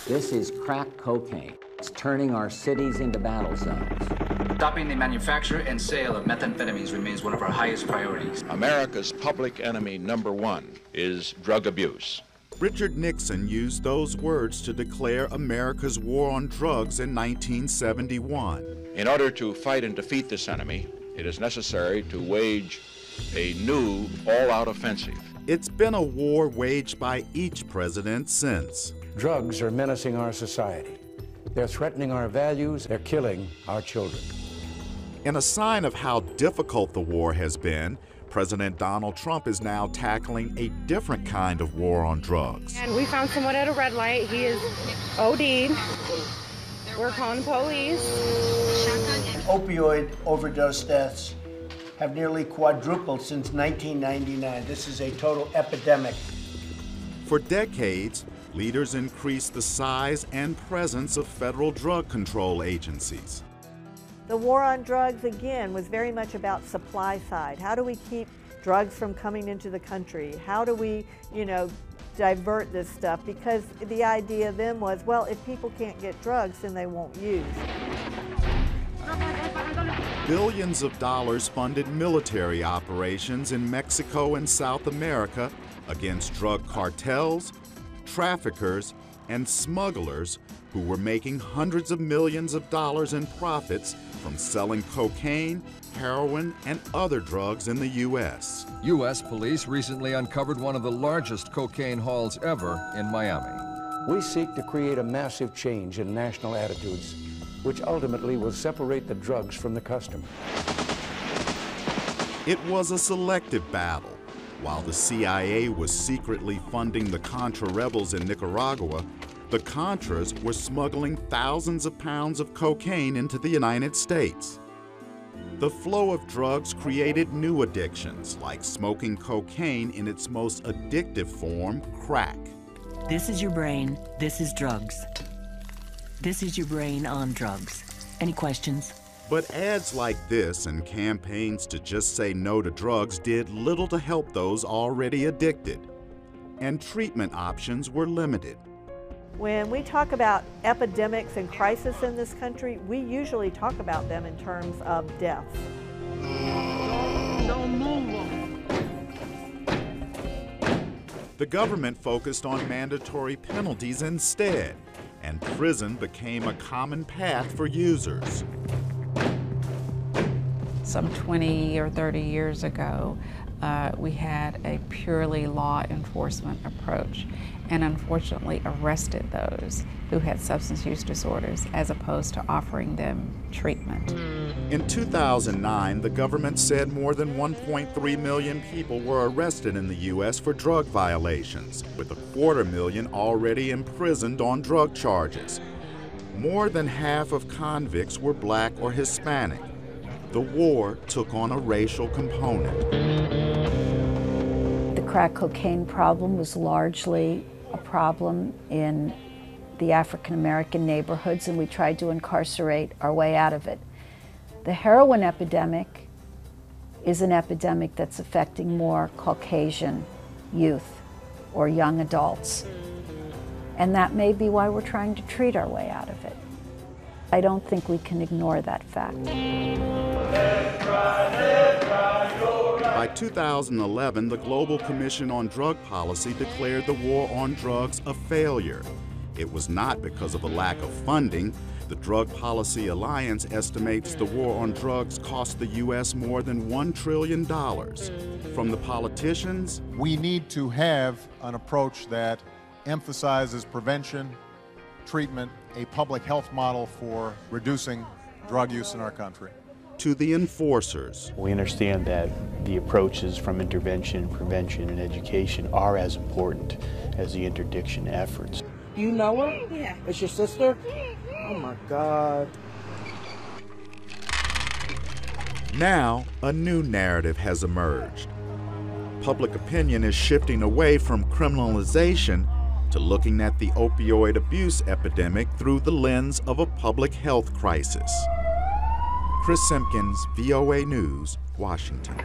This is crack cocaine. It's turning our cities into battle zones. Stopping the manufacture and sale of methamphetamines remains one of our highest priorities. America's public enemy number one is drug abuse. Richard Nixon used those words to declare America's war on drugs in 1971. In order to fight and defeat this enemy, it is necessary to wage a new all-out offensive. It's been a war waged by each president since. Drugs are menacing our society. They're threatening our values. They're killing our children. In a sign of how difficult the war has been, President Donald Trump is now tackling a different kind of war on drugs. And we found someone at a red light. He is OD'd. We're calling the police. Opioid overdose deaths have nearly quadrupled since 1999. This is a total epidemic. For decades, leaders increased the size and presence of federal drug control agencies. The war on drugs, again, was very much about supply side. How do we keep drugs from coming into the country? How do we, divert this stuff? Because the idea then was, well, if people can't get drugs, then they won't use. Billions of dollars funded military operations in Mexico and South America against drug cartels, traffickers, and smugglers who were making hundreds of millions of dollars in profits from selling cocaine, heroin, and other drugs in the U.S. U.S. police recently uncovered one of the largest cocaine hauls ever in Miami. We seek to create a massive change in national attitudes, which ultimately will separate the drugs from the customer. It was a selective battle. While the CIA was secretly funding the Contra rebels in Nicaragua, the Contras were smuggling thousands of pounds of cocaine into the United States. The flow of drugs created new addictions, like smoking cocaine in its most addictive form, crack. This is your brain, this is drugs. This is your brain on drugs. Any questions? But ads like this and campaigns to just say no to drugs did little to help those already addicted. And treatment options were limited. When we talk about epidemics and crisis in this country, we usually talk about them in terms of deaths. The government focused on mandatory penalties instead, and prison became a common path for users. Some 20 or 30 years ago, we had a purely law enforcement approach and unfortunately arrested those who had substance use disorders as opposed to offering them treatment. In 2009, the government said more than 1.3 million people were arrested in the U.S. for drug violations, with 250,000 already imprisoned on drug charges. More than half of convicts were black or Hispanic. The war took on a racial component. The crack cocaine problem was largely a problem in the African American neighborhoods, and we tried to incarcerate our way out of it. The heroin epidemic is an epidemic that's affecting more Caucasian youth or young adults. And that may be why we're trying to treat our way out of it. I don't think we can ignore that fact. By 2011, the Global Commission on Drug Policy declared the war on drugs a failure. It was not because of a lack of funding. The Drug Policy Alliance estimates the war on drugs cost the U.S. more than $1 trillion. From the politicians, we need to have an approach that emphasizes prevention, treatment, a public health model for reducing drug use in our country. To the enforcers. We understand that the approaches from intervention, prevention, and education are as important as the interdiction efforts. You know her? Yeah. It's your sister? Oh my God. Now, a new narrative has emerged. Public opinion is shifting away from criminalization to looking at the opioid abuse epidemic through the lens of a public health crisis. Chris Simpkins, VOA News, Washington.